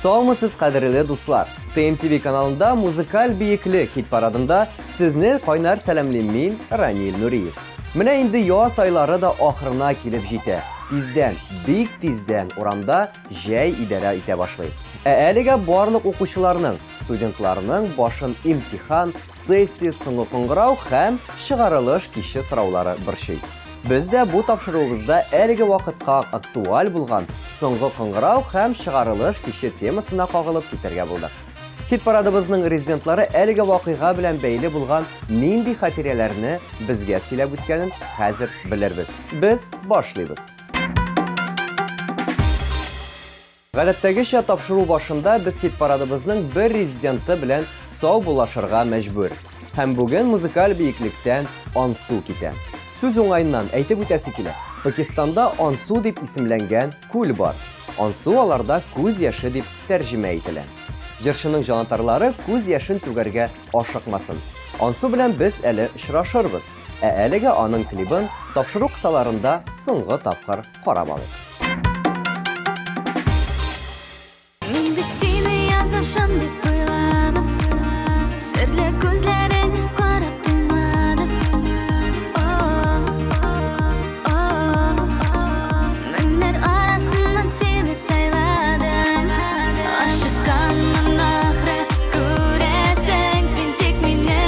Саумысыз қадірлі дуслар. ТМТV каналында музыкаль бейіклі хит парадында сізні қойнар сәлемлеймін Ранил Нуриев. Менә инде яз айлары да ахырына килеп җитә. Тиздән, бик тиздән урамда җәй идәрә итә башлый. Әлегә барлык укучыларның, студентларның башын имтихан, сессия, соңгы кыңгырау һәм чыгарылыш кичә сораулары борчый. Без дә бу тапшыруыбызда әлеге вакытка актуаль булган соңгы кыңгырау һәм чыгарылыш кичә темасына кагылып китәргә булдык. Хит парадыбызның резидентлары әлеге вакыйга белән бәйле булган нинди хатирәләрне безгә сөйләп үткәнен хәзер белербез. Без башлыйбыз. Гадәттәгечә тапшыру башында без хит парадыбызның бер резиденты белән сау булашырга мәҗбүр. Һәм бүген музыкаль бейеклектән Ансу китә. Сүз уңайыннан әйтеп үтәсе килә. Пакистанда Ансу дип исемләнгән күл бар. Ансу аларда күз яше дип тәрҗемә ителә. Җырчының җанатарлары күз яшен түгәргә ашыкмасын. Ансу белән без әле очрашырбыз. Әлегә аның клибын тапшыру кысаларында соңгы тапкыр карап алыйк. Мин бит сине язышам дип уйладым. Серле күзләреңне карап тумадым. Меннәр арасыннан сине сайладым. Ашыкканмын ахры күрәсең, син тик мине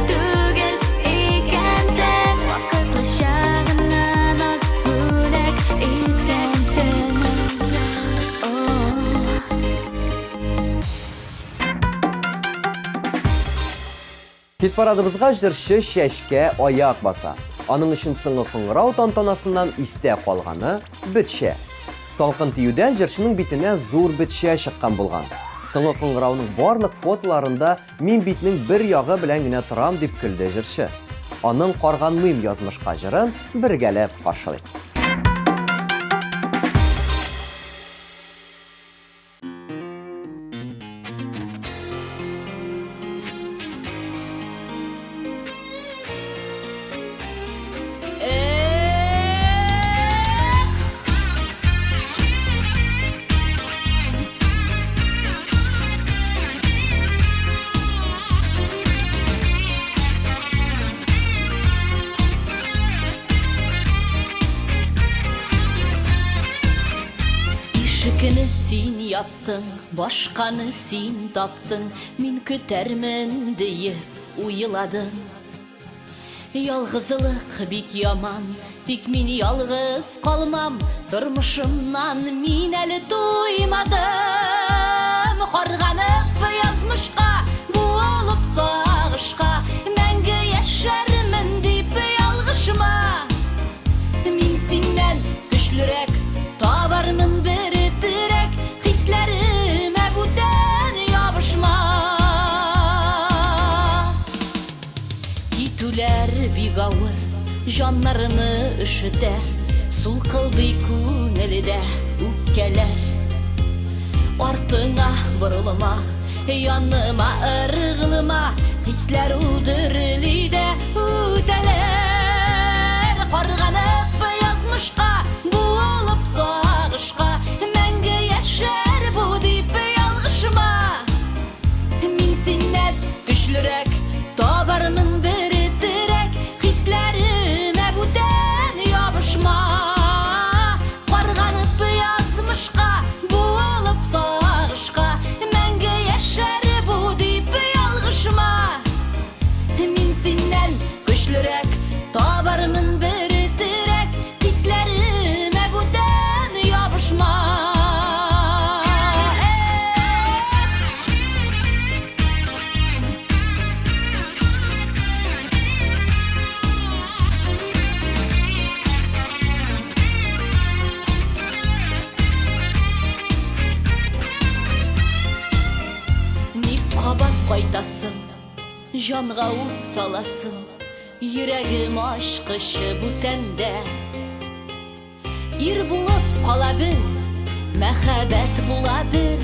түгел икәнсең. Вакытлыча гына наз бүләк иткәнсең. Хит парадыбызга җырчы Чәчкә аяк баса. Аның өчен соңгы кыңгырау тантанасыннан истә калганы бетчә. Салкын тиюдән җырчының битенә зур бетчә чыккан булган. Соңгы кыңгырауның барлык фотоларында мин битнең бер ягы белән генә торам дип көлде җырчы. Аның карганмыйм язмышка җырын бергәләп каршылыйк. Ишекне син яптың, башканы син таптың, мин көтәрмен диеп уйладым. Ялгызлык бик яман, тик мин ялгыз калмам, тормышымнан мин әле туймадым. Карганып язмышка, буылып сагышка, мәңге яшәрмен дип ялгышма. Мин синнән көчлерәк табармын бер терәк, хисләремә бүтән ябышма. Китүләр бик авыр, җаннарны өшетә, сулкылдый күңелдә үпкәләр. Артыңа борылма, яныма ыргылма, хисләр үдерли дә үтәләр. Карганып язмышка, буылып сагышка, мәңге яшәр бу дип ялгышма. Мин синнән көчлерәк табармын бер терәк, хисләремә бүтән ябышма. Карганып язмышка, буылып сагышка, мәңге яшәр бу дип ялгышма. Мин синнән көчлерәк табармын бер терәк, хисләремә бүтән ябышма. Ник кабат кайтасың, җанга ут саласың, йөрәгем ачкышы бүтәндә. Ир булып кала бел, мәхәббәт була бел,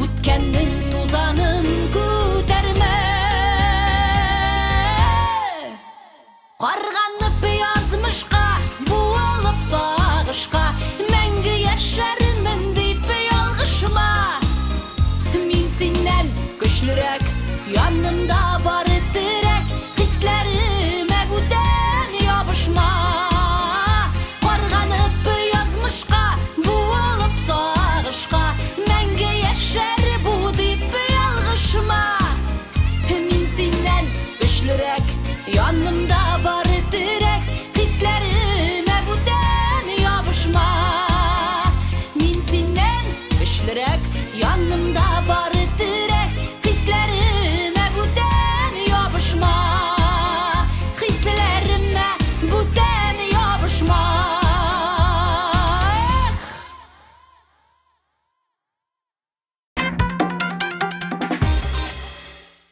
үткәннең тузанын күтәрмә. Карганып язмышка, буылып сагышка, мәңге яшәрмен дип ялгышма. güçlürek yanımda barı direk hislerime buden yapışma Qarğanıb yazmışqa buolup sağışqa Məngə yaşar bu deyip yalğışma Min sindən güçlürek yanımda barı direk hislerime buden yapışma Min sindən güçlürek yanımda barı direk hislerime buden yapışma Hislerime buden yapışma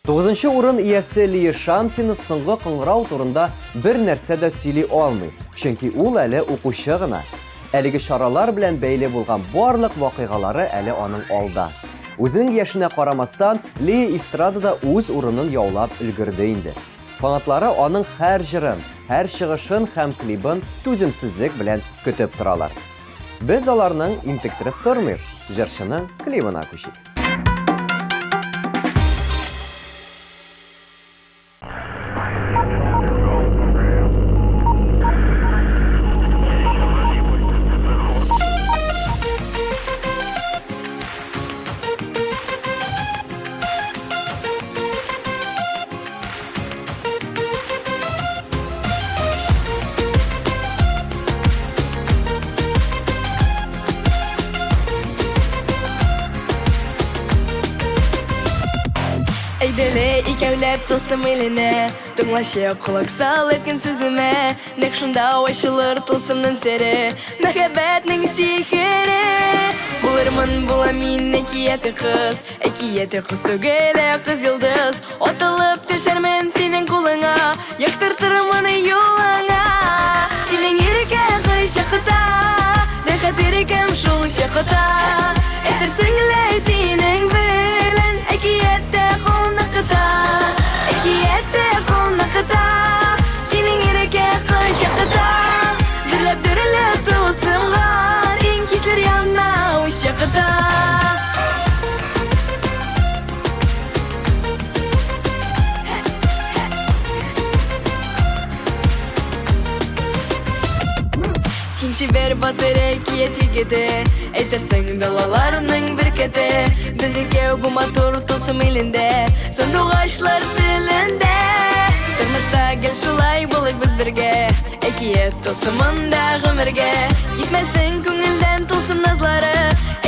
9-нчы урын иясе Ли Шансины соңгы кыңгырау турында бер нәрсә дә сөйли алмый, чөнки ул әле укучы гына. Әлеге шаралар белән бәйле булган барлык вакыйгалары әле аның алда. Үзенең яшенә карамастан, Ли эстрадада үз урынын яулап өлгерде инде. Фанатлары аның һәр җырын, һәр чыгышын һәм клибын түземсезлек белән көтеп торалар. Без аларның интектиреп тормыйк, җырчының клибына күчик. Әйдәле икәүләп тылсым иленә Тыңлашы колак сал әйткән сүземә Нәкъ шунда ачылыр тылсымның сере Мәхәббәтнең сихере Булырмын була мин әкияте кыз түгел кыз йолдыз Атылып төшәрмен синең кулыңа Яктыртырмын юлыңа Синең иркә кай чакта Рәхәт иркәм шул чакта Әйтерсең лә синең белән әкиятә Әкиятә кунакта Синең иркә кай чакта Дөрләп тылсымган Иң кисләр янна үз чакта Син чибәр батыр әкият егете Әйтерсең далаларның беркете Без икәү бу матур тылсым илендә Сандугачлар телендә Тормышта гел шулай булыйк без бергә Әкият тылсымында гомергә Китмәсен күңелдән тылсым назлары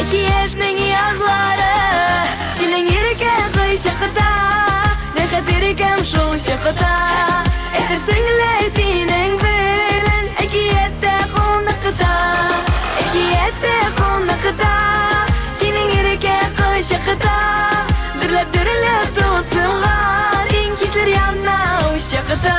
Әкиятнең язлары Синең иркә кай чакта Рәхәт иркәм шул чакта Әйтерсең лә синең белән әкиятә кунакта Әкиятә кунакта Синең иркә кай чакта Дөрләп тылсымган Иң кисләр янна үз чакта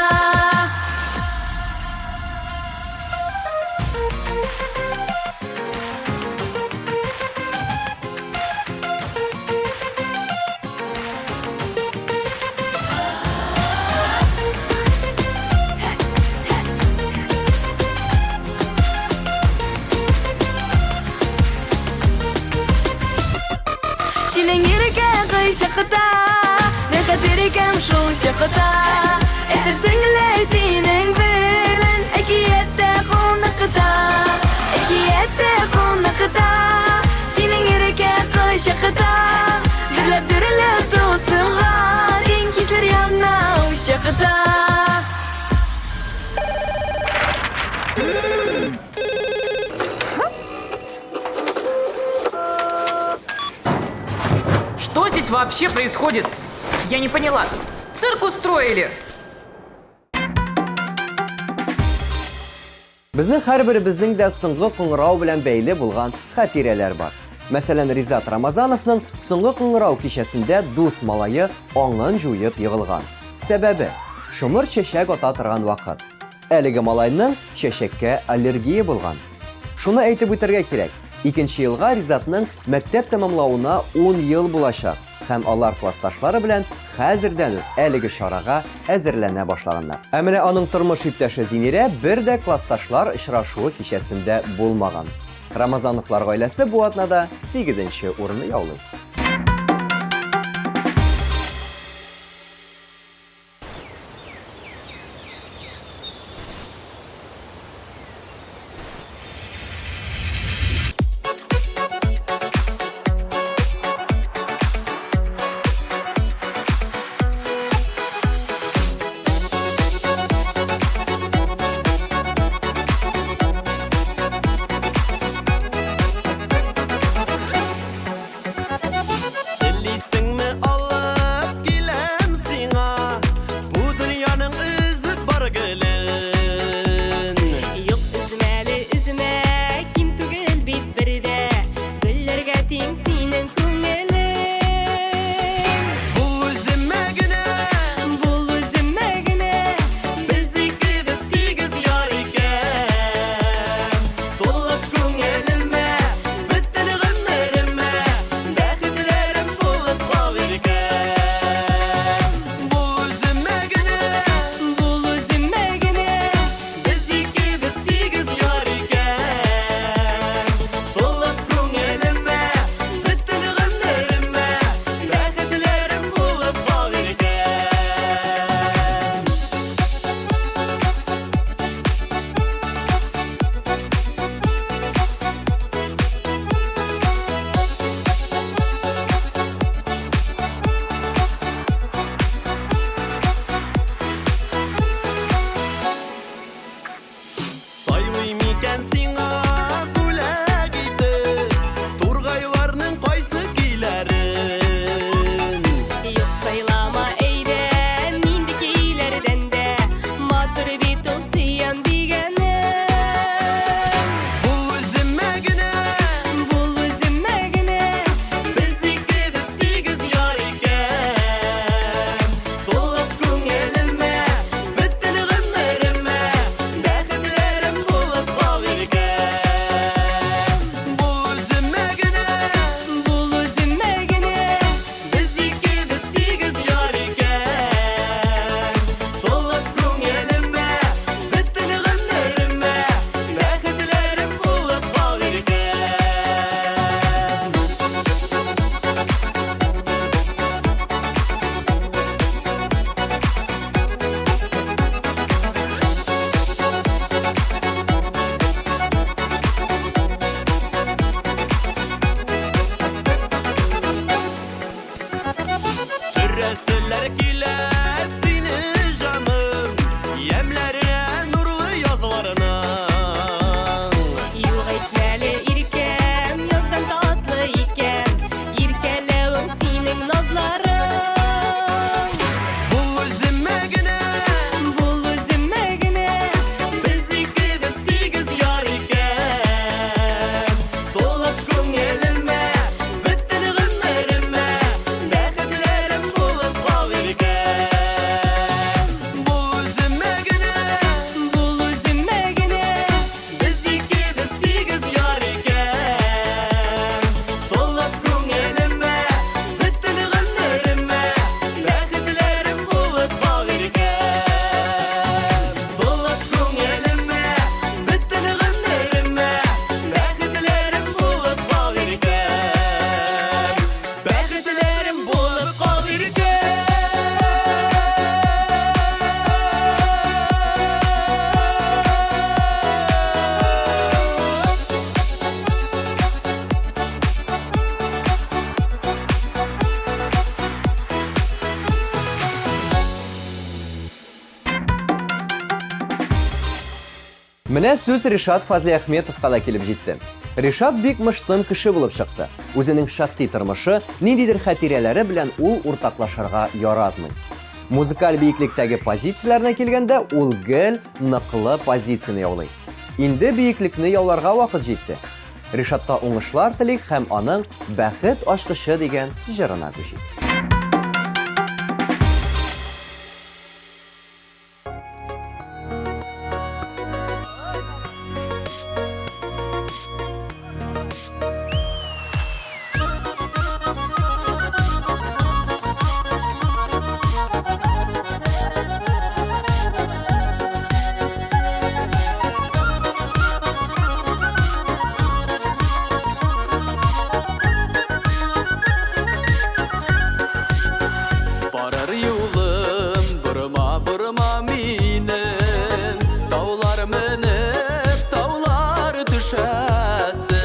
Синең иркә кай чакта Рәхәт иркәм шул чакта Әйтерсең лә синең белән әкиятә кунакта Әкиятә кунакта Синең иркә кай чакта Дөрләп тылсымган Иң кисләр янна үз чакта Что здесь вообще происходит? Я не поняла. Цирк устроили? Безнең һәрберебезнең дә соңгы кыңгырау белән бәйле булган хатирәләр бар. Мәсәлән, Ризат Рамазановның соңгы кыңгырау кичәсендә дус малае аңын җуеп егылган. Сәбәбе шомыр чәчәк ата торган вакыт. Әлеге малайның чәчәккә аллергия булган. Шуны әйтеп үтәргә кирәк. 2нче елга Ризатның мәктәп тәмамлауына 10 ел булачак. Һәм алар классташлары белән хәзердән әлеге шарага әзерләнә башлаганнар. Ә менә аның тормыш иптәше Зинирә бер дә классташлар очрашуы кичәсендә булмаган. Рамазановлар гаиләсе бу атнада 8нче урынны яулый. Göreseler kiler seni canım Yemlerine nurlu yazlarına Yok etmeli irkem, yazdan tatlı iken İrkeleğin senin nazların Bu üzüme güne Bul üzüme güne Biz ikimiz tigiz yar iken Dolup köngülüme Bütün günlerime Bäxtlerim bulup kalırken Bu üzüme güne Bul üzüme güne Biz ikimiz tigiz yar iken Dolup köngülüme Bütün günlerime Bäxtlerim bulup kalırken Dolup köngülüme Bütün günlerime Bäxtlerim bulup kalırken Bäxtlerim bulup kalırken Менә сүз Ришат Фазли Әхметовка да килеп җитте. Ришат бик мыштым кеше булып чыкты. Үзенең шәхси тормышы, ниндидер хатирәләре белән ул уртаклашырга яратмый. Музыкаль бийеклектәге позицияләренә килгәндә, ул гел ныклы позицияны яулый. Инде биеклекне яуларга вакыт җитте. Ришатка уңышлар телик һәм аның «Бәхет ачкычы» дигән җырына күчик. Барар юлым бұрма минем Таулар мініп, таулар түшәсі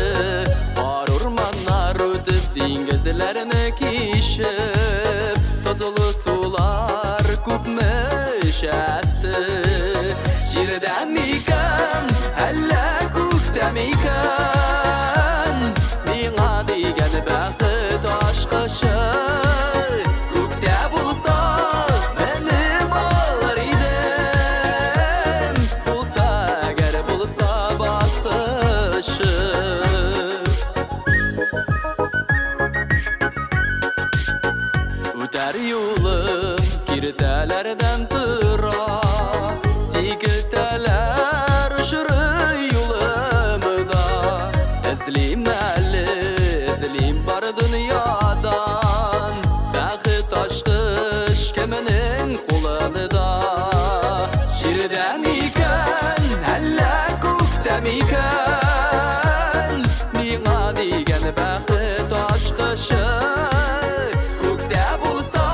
Бар урманнар өтіп, диңгезләрні кишіп Тозылы сулар күп мешәсі Җирдә микән, әллә күктә микән Миңа дигән бәхет ачкычы Күктә булса, минем алыр идем Булса, әгәр булса баскычы Үтәр юлым киртәләрдән тора Сикелтәләр шыры юлымда Эзлим әле, эзлим бар дөньядан Бәхет ачкыч кемнең кулында Җирдә микән, әллә күктә микән Миңа дигән бәхет ачкычы Күктә булса,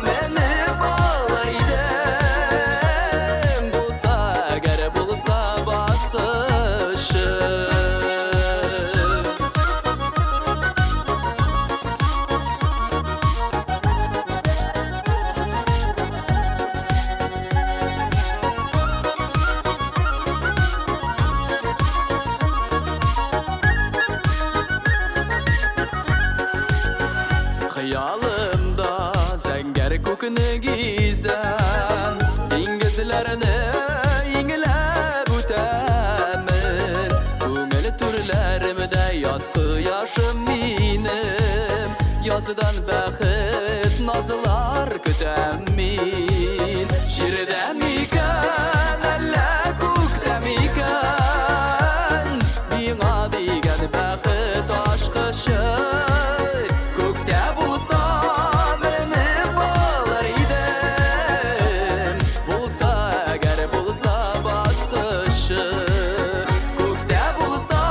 минем алыр идем Булса, әгәр булса баскычы Хыялымда зәңгәр күкне гизәм Диңгезләрне иңләп үтәмен Күңел түрләремдә яз кояшым минем Яздан бәхет назлар көтәм мин Җирдә микән, әллә күктә микән Миңа дигән бәхет ачкычы Күктә булса, минем алыр идем Булса, әгәр булса баскычы Күктә булса,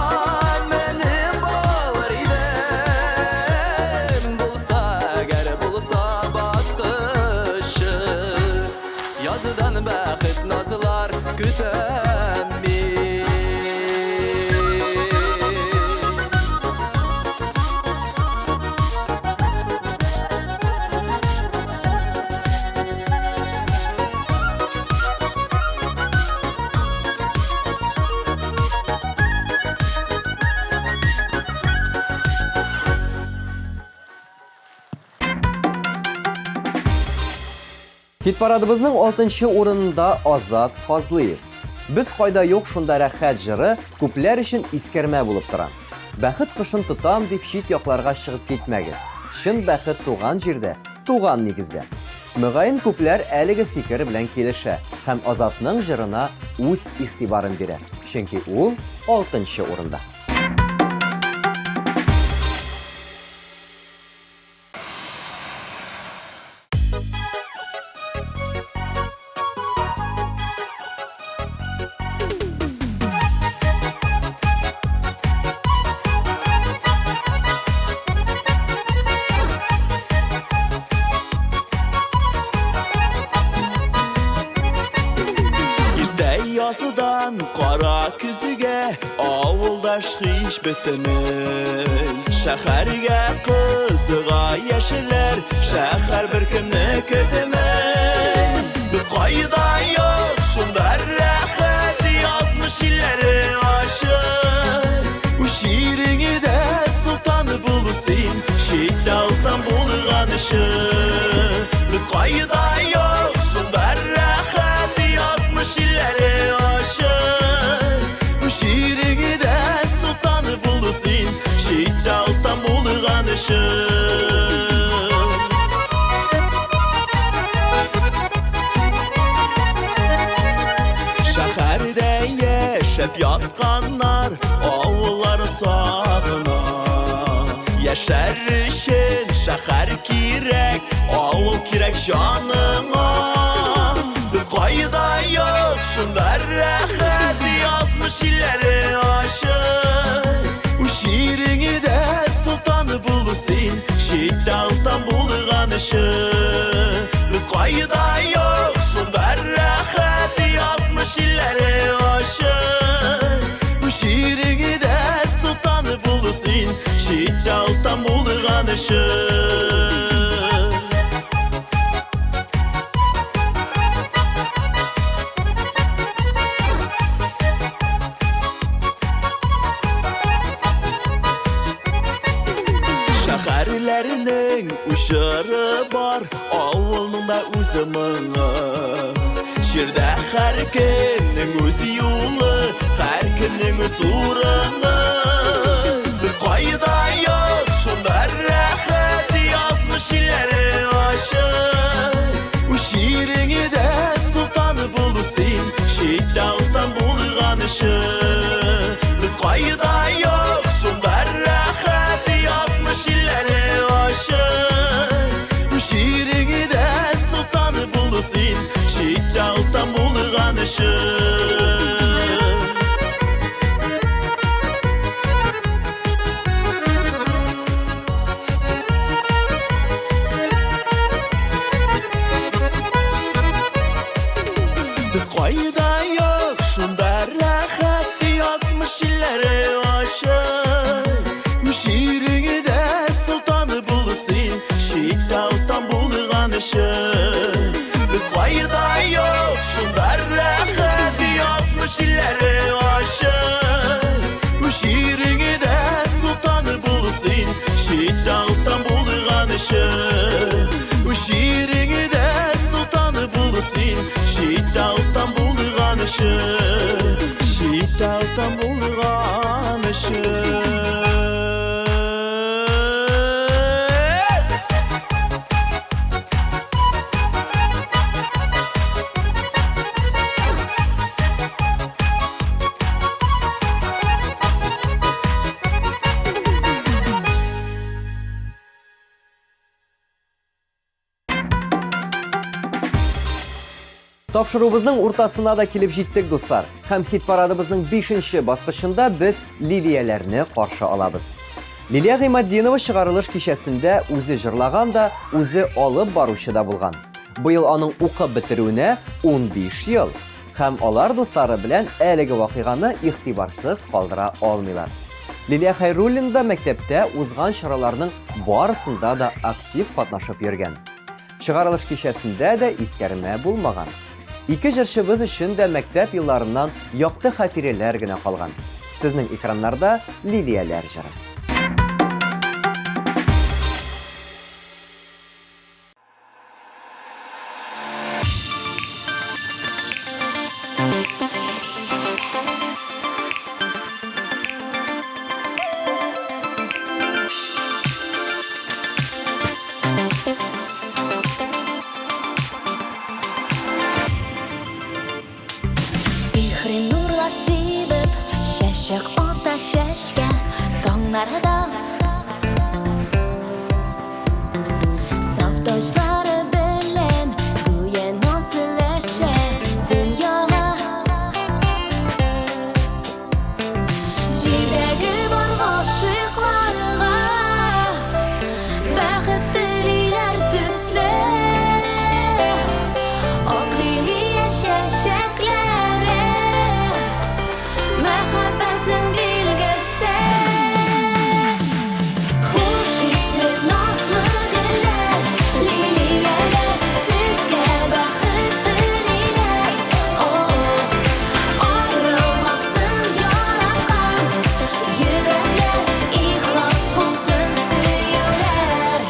минем алыр идем Булса, әгәр булса баскычы Хит парадыбызның 6-нчы урынында Азат Фазлыев. Біз қайда yok шунда рәхәт жыры күпләр өчен искәрмә булып тора. Бәхет кышын тотам дип чит якларга чыгып китмәгез. Шын бәхет туган җирдә, туган нигездә. Мөгаен күпләр әлеге фикер белән килешә һәм Азатның жырына үз игътибарын бирә. Чөнки ул 6-нчы урында. Yazıdan qara küzüge avuldaş xiş bitinil Şəhərgə qızığa yeşiller Şəhər bir kimni kötümil Biz qayda yok şunda rəxət yazmış illəri aşır Bu şirini də sultanı bulusin Şiddə altan bulğanışır Biz qayda yok şunda rəxət yazmış illəri Şəhərdə yaşab yatqanlar Avulları sağına Yaşar üçün şəhər kirək Avul kirək canına Biz qayda yok şunda rəxət yazmış illəri aşır Bu şirini də sultanı bulusin Şiddə altan bulğanışır Biz qayda yok şunda rəxət yazmış illəri aşır Bu şirini də sultanı bulusin Şiddə altan bulğanışır Şəhərlərinin uşarı var Avulның da özü mыңы Şirdə hər kimnin öz yolu Hər kimnin öz urını Biz qayda yok şunda rəxət yazmış illəri aşır Bu şirini də sultanı bulusin Şiddə altan bulğanışır Biz qayda yok şunda rəxət yazmış illəri aşır Bu şirini də sultanı bulusin Şiddə altan bulğanışır Biz qayda yok şunda rəxət yazmış illəri aşır Bu şirini də sultanı bulusin Şiddə altan bulğanışır Biz qayda yok şunda rəxət yazmış illəri aşır Bu şirini də sultanı bulusin Şiddə altan bulğanışır Bu şirini də sultanı bulusin Şiddə altan bulğanışır Şiddə altan bulğanışır Тапшырубызның уртасына да килеп җиттек, дуслар. Һәм хит парадыбызның 5-нче баскычында без Лилияләрне каршы алабыз. Лилия Гыймаддинова чыгарылыш кичәсендә үзе җырлаган да, үзе алып баручы да булган. Быел аның укып бетерүенә 15 ел. Һәм алар дуслары белән әлеге вакыйганы игътибарсыз калдыра алмыйлар. Лилия Хайруллин да мәктәптә узган чараларның барысында да актив катнашып йөргән. Чыгарылыш кичәсендә дә искәрмә булмаган. Ике җырчыбыз өчен дә мәктәп елларыннан якты хатирәләр генә калган. Сезнең экраннарда Лилияләр җыры. Ашық ота шешкен таңнарда Сафташлары білен Гүйен осылышы дүнияға Жидегі бар ғашықларға Бәхет тілейлер түслі Ақ лилия шешеклері Мәхәббәтнең билгесе Хуш исле назлы гөлләр Лилияләр сезгә бәхет телиләр Аерылмасын яраткан Йөрәкләр ихлас булсын сөюләр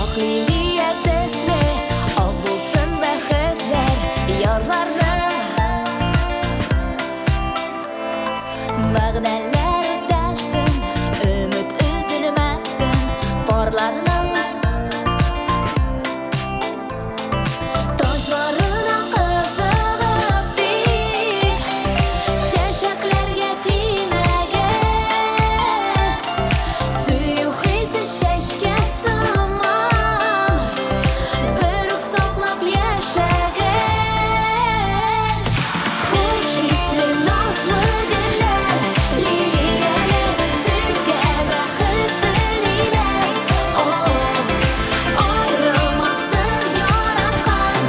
Ак лилия төсле ак булсын бәхетләр ярларның Вәгъдәләр үтәлсен, өмет өзелмәсен парларның Таҗларына кызыгып бик Чәчәкләргә тимәгез Сөю хисе чәчкә сыман Бер үк саклап яшәгез Хуш исле назлы гөлләр Лилияләр сезгә бәхет телиләр Аерылмасын яраткан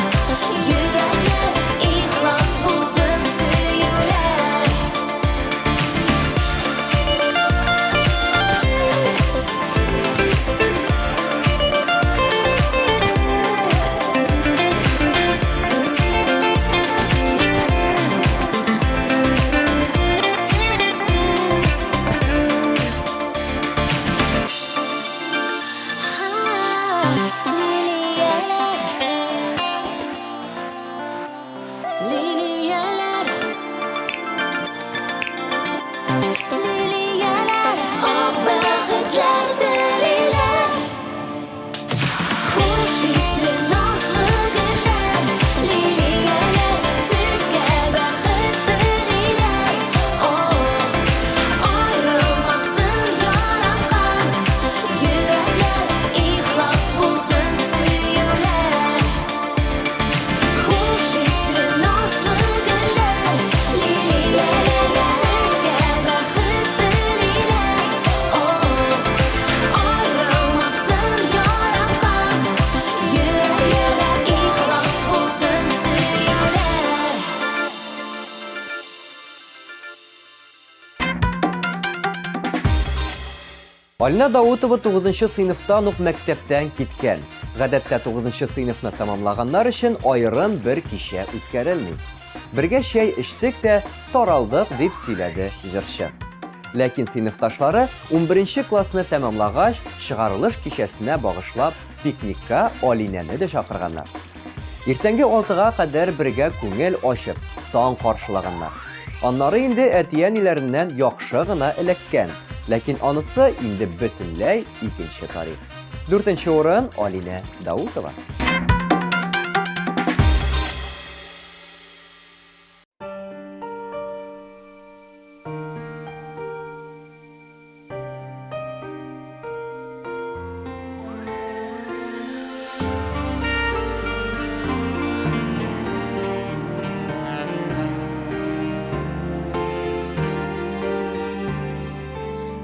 Йөрәкләр ихлас булсын сөюләр Лилияләр Лилияләр Ак бәхетләр телиләр Хуш исле назлы гөлләр Лилияләр сезгә бәхет телиләр Аерылмасын яраткан Йөрәкләр ихлас булсын сөюләр Хуш исле назлы гөлләр Лилияләр сезгә бәхет телиләр Аерылмасын яраткан Йөрәкләр ихлас булсын сөюләр Алина Даутова 9-нчы сыйныфтан ук мәктәптән киткән. Гадәттә 9-нчы сыйныфны тамамлаганнар өчен аерым бер кичә үткәрелми. Бергә чәй эчтек тә таралдык дип сөйләде җырчы. Ләкин сыйныфташлары 11-нче классны тәмамлагач чыгарылыш кичәсенә багышлап пикникка Алинәне дә чакырганнар. Иртәнге 6-га кадәр бергә күңел ачып, таң каршылаганнар. Аннары инде әтиәниләреннән яхшы гына эләккән. Ләкин анысы инде бөтенләй икенче тарих. 4-нче урын Алина Даутова.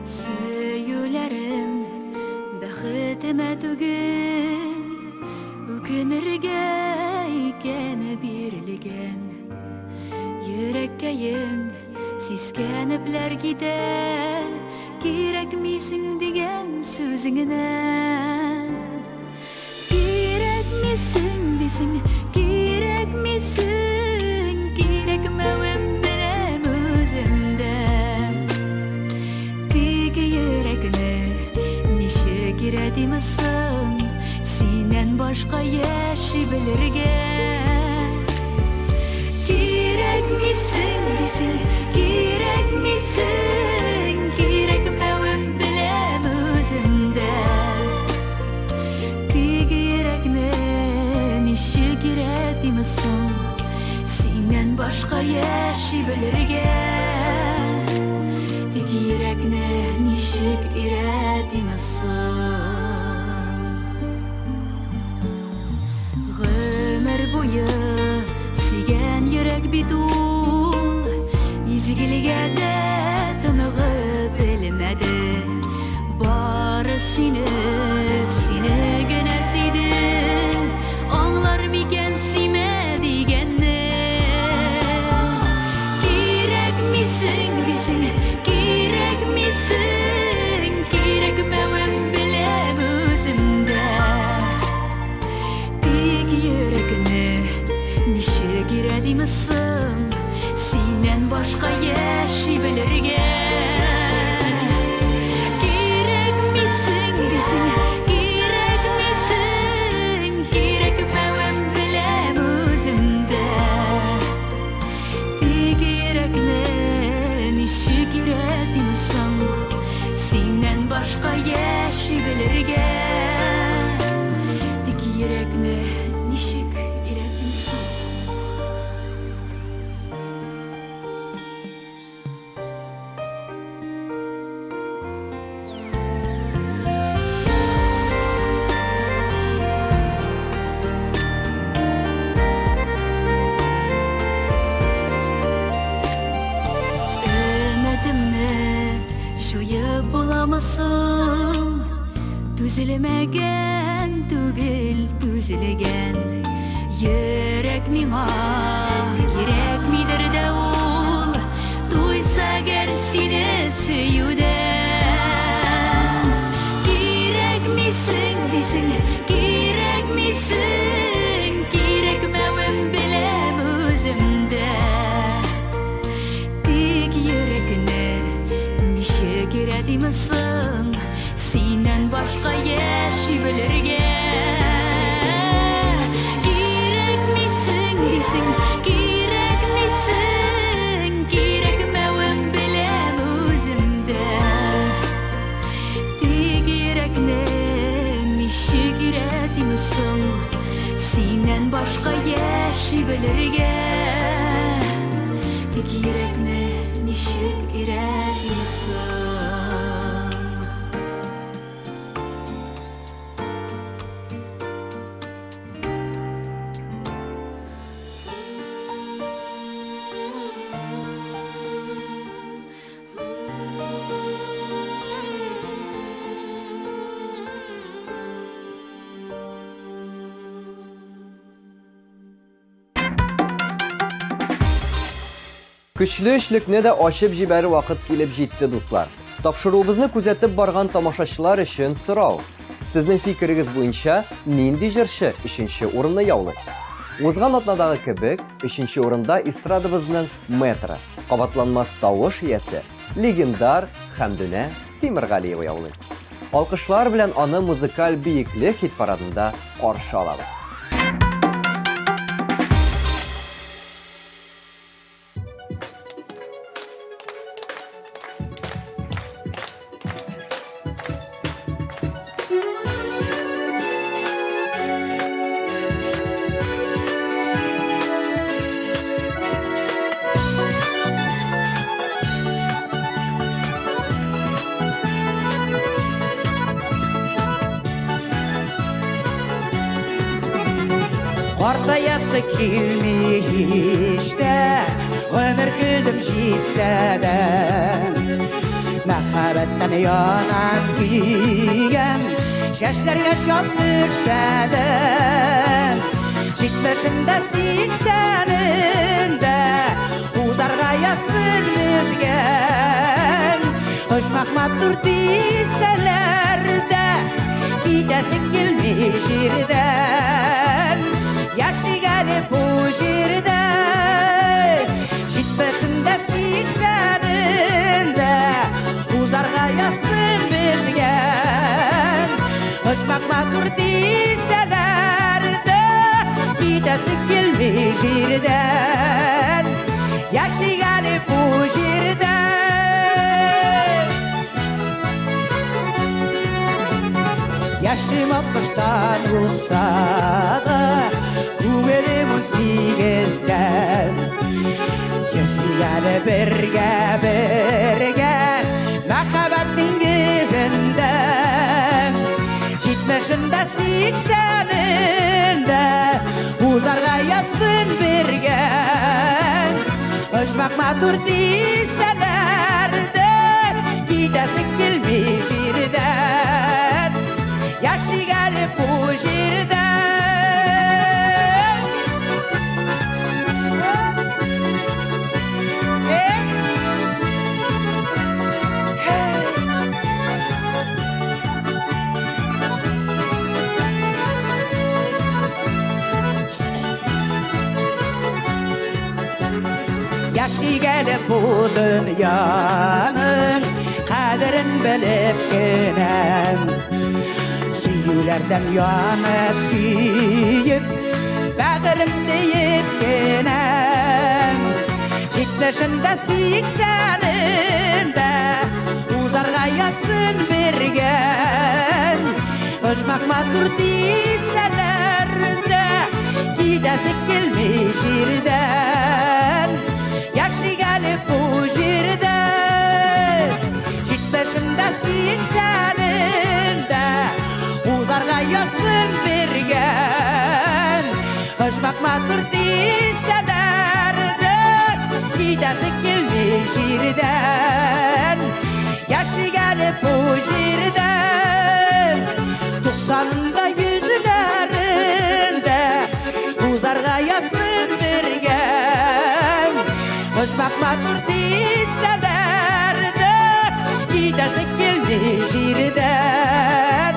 Сөюләрем бәхетемә түгел Үкенергә икәне бирелгән Йөрәккәем сискәнепләр китә Кирәкмисең дигән сүзеңнән Кирәкмисең дисең кирәкмисең Кирәкмәвем беләм үземдә Теге йөрәкне ничек иретимсың Синнән башка яши белергә Gerek misin desing, gerek misin? Gerekmewem bilem özümde. Gerekne nişi giredimisin? Senden başka yaşi bilirge. Gerekne nişik iredimisin? Ömür boyu sigen yürek bidul, izgilge de tınığı bilmedi. Bari seni gene seydi, anlar miken sime digenni. Gerek misin desin, gerek misin? Gerekmewem bilem özümde. Yürekne nişe giredimisin? Senden başka yaşi bilirge. Gerek misin desin, gerek misin? Gerekmewem bilem özümde. Yürekne nişe giredimisin? Senden başka yaşi bilirge. Yürekne nişik iletimsin? Ümidimni şoyup bulamazsın. Düzülmegen tugil düzülgen. Yürek mima gerek midir de ol? Duysa ger seni süyüden. Gerek misin desin, gerek misin? Gerekmewem bilem özümde. Tek yürekne nişe giredimisin? Senden başka yaşi bilirge. Gerek misin desin, gerek misin? Gerekmewem bilem özümde. Tek yürekne nişe giredimisin? Senden başka yaşi bilirge. Tek yürekne nişe giredimisin? Күчле эшлекне дә ачып җибәрү вакыт килеп җитте, дуслар. Тапшыруыбызны күзәтеп барган тамашачылар өчен сорау. Сезнең фикерегез буенча нинди җырчы 3нче урынны яулый? Узган атнадагы кебек, 3нче урында эстрадабызның метры, кабатланмас тавыш иясе, легендар Хәмдүнә Тимергалиева яулый. Алкышлар белән аны музыкаль биеклек хит парадында каршы алабыз. Артаясы келмей işte Ömür gözüm жетсе de Мәхәббәттән янат күйгән Шәчләргә шат düşсә de Җитмешендә 80-ендә Узарга ясыр безгән Очмак матур дисәләр дә Китәсе килмей җирдән Яшигәле бу җирдә Җитмешендә 80-ендә Узарга ясыр безгән Очмак матур дисәләр дә Китәсе килмей җирдән Yaşıma kıştan usadı Güvelim 18'den Kesmeyeli birge Makabat dengizinden Jitmeşinde 80'inde Uzarga yazsın birge Öşmak matur deyselerde Gidesin gelmiş yerden Yaşı gelip bu yerden Yaşı gelip bu dünyanın Kaderin bilip gelen Süyülerden yanıp giyip Bağırım deyip gelen Jitmeşinde 80'inde Uzarga yazsın birgen Öşmak matur deyselerde Gidesi gelmiş yerden Yaşı gelip bu yerden Jitmeşinde 80'inde Uzarga yazsın birgen Öşmak matur deyselerde Gidesi gelmiş yerden Yaşı gelip bu yerden 90'ında yüzlerinde Uzarga yazsın birgen Öşmak matur deyselerde Gidesi gelmiş yerden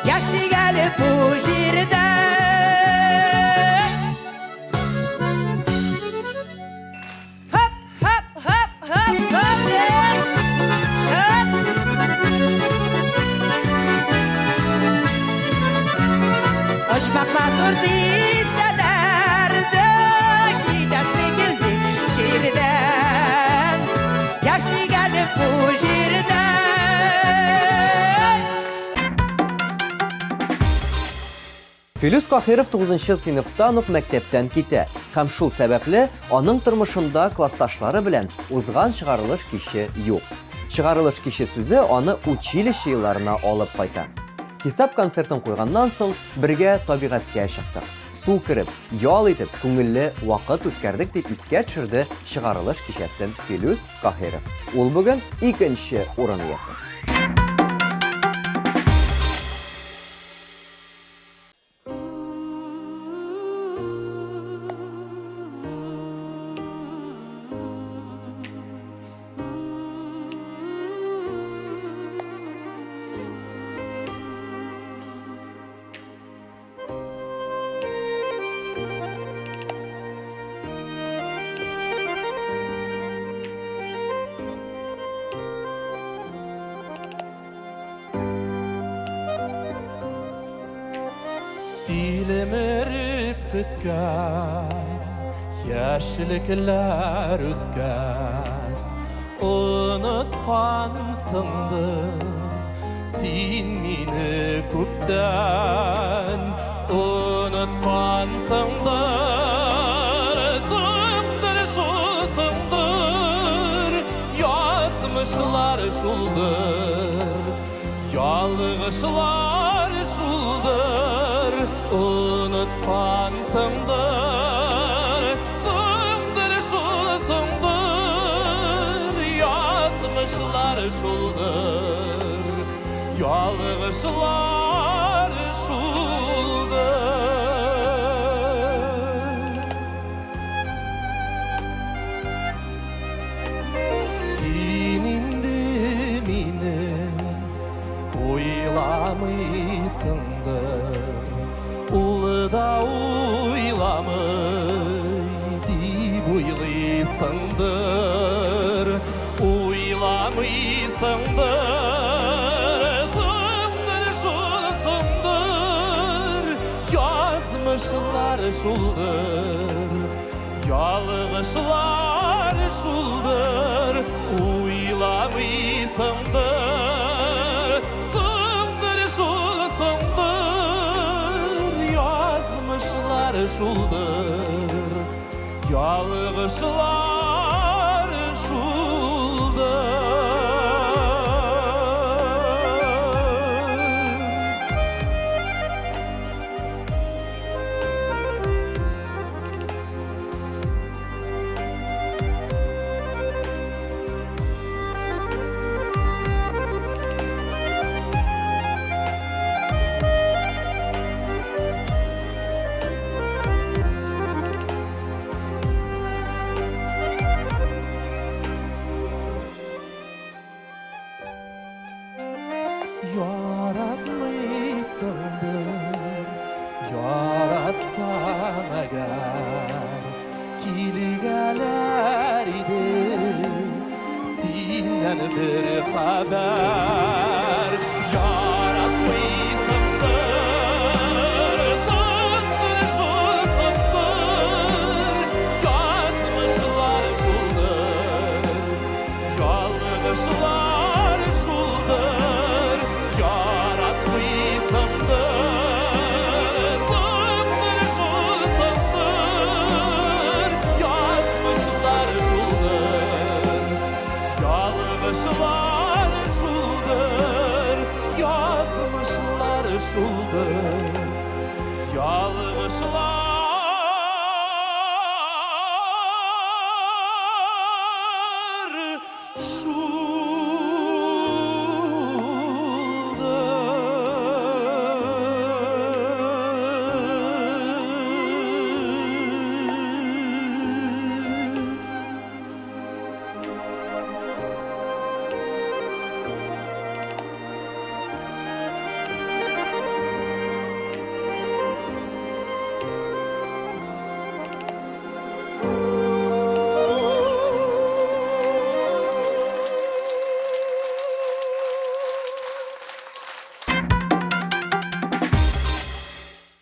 Yaşı gelip bu yerden Hop hop hop hop hop Hop Öşmak matur deyselerde Gidesi gelmiş yerden Yaşı gelip bu yerden Филюс Кахиров 9-нчы сыйныфтан ук мәктәптән китә һәм шул сәбәпле аның тормышында классташлары белән узган чыгарылыш киче юк. Чыгарылыш киче сүзе аны училище елларына алып кайта. Хисап концертын куйганнан соң бергә табигатькә чыктык. Су кереп, ял итеп, күңелле вакыт үткәрдек дип искә төшерде чыгарылыш кичәсен Филюс Кахиров. Ул бүген 2-нче урын иясе. Dilemerip kütken Yaşlıklar ütken Unutkansındır Sen meni köpten Unutkansındır Sındır şu sındır Yazmışlar şuldur Yalgışlar şuldur Unutkansındır Sındır şu sındır Yazmışlar şuldur Yalgışlar şuldur Senin de meni oylamıysındır Ulu da uylamay dip oylaysındır Uylamıysındır Sındır şu sındır Yazmışlar şuldur Yalgışlar şuldur Uylamıysındır Sındır şu sındır шулдыр, ялгышлар шулдыр. Yaratmışsındır, yaratsan eğer kilgeler idi senden bir haber. Yaratmışsındır, sandır şu sandır, yazmışlar şuldur, yalgışlar şuldur. Yaratmışsındır, sandır şu sandır, yazmışlar şuldur, yalgışlar şuldur, yazmışlar şuldur, yalgışlar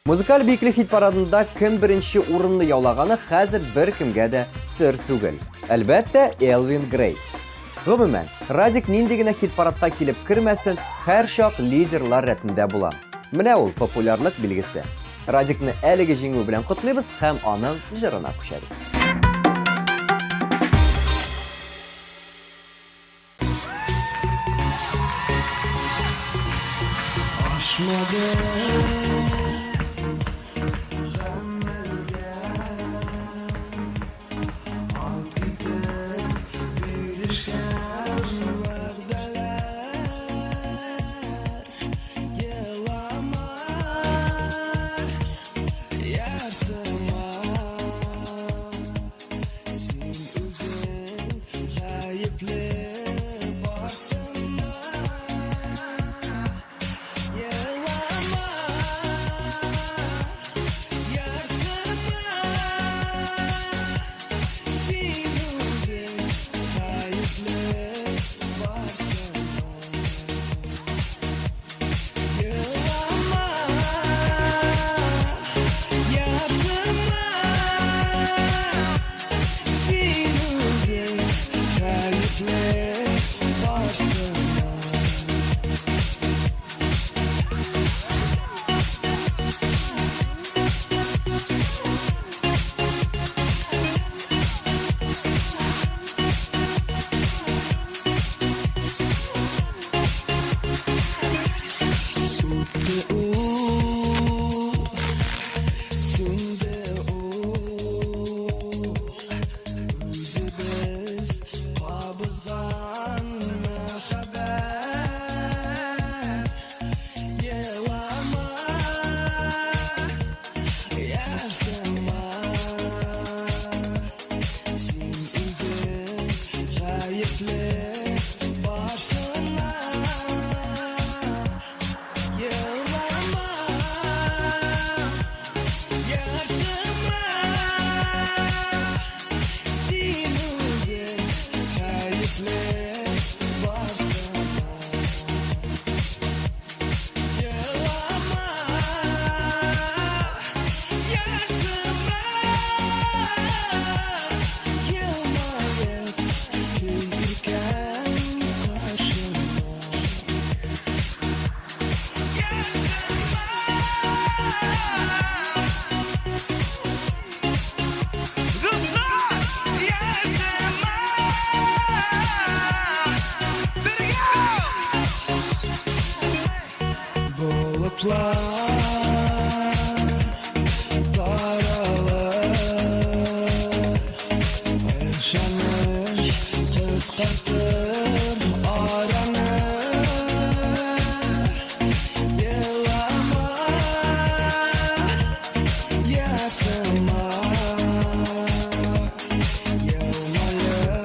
Музыкаль биеклек хит парадында кем беренче урынны яулаганы хәзер беркемгә дә сер түгел. Әлбәттә, Элвин Грей. Гомумән, Радик нинди генә хит парадка килеп кермәсен, һәр чак лидерлар рәтендә була. Менә ул популярлык билгесе. Радикны әлеге җиңү белән котлыйбыз һәм аның җырына күчәбез. Bulutlar daralar Yaşanmış kıskanır aranı Yılama yaşama Yılmalı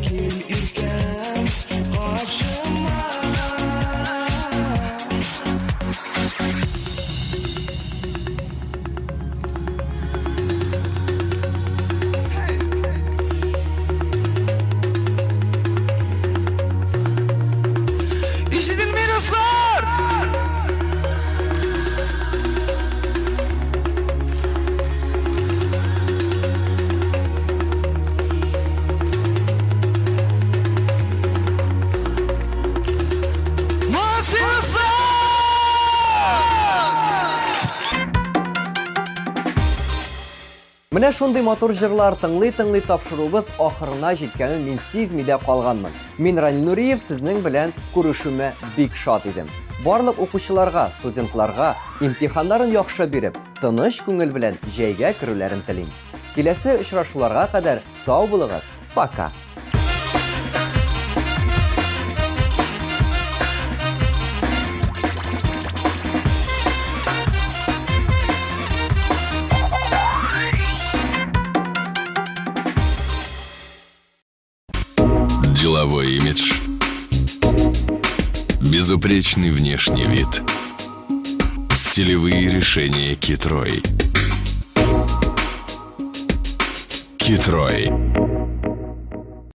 kim irken karşıma İşitin mi dostlar? Nasıl dostlar? Менә шундый матур җырлар тыңлый тапшыруыбыз ахырына җиткәнен мин сизми дә калганмын. Мин Ранил Нуриев сезнең белән күрешүмә бик шат идем. Барлык укучыларга, студентларга имтиханнарын яхшы биреп, тыныч күңел белән җәйгә керүләрен телим. Киләсе очрашуларга кадәр сау булыгыз. Пока. Деловой имидж, безупречный внешний вид, стилевые решения Китрой. Китрой.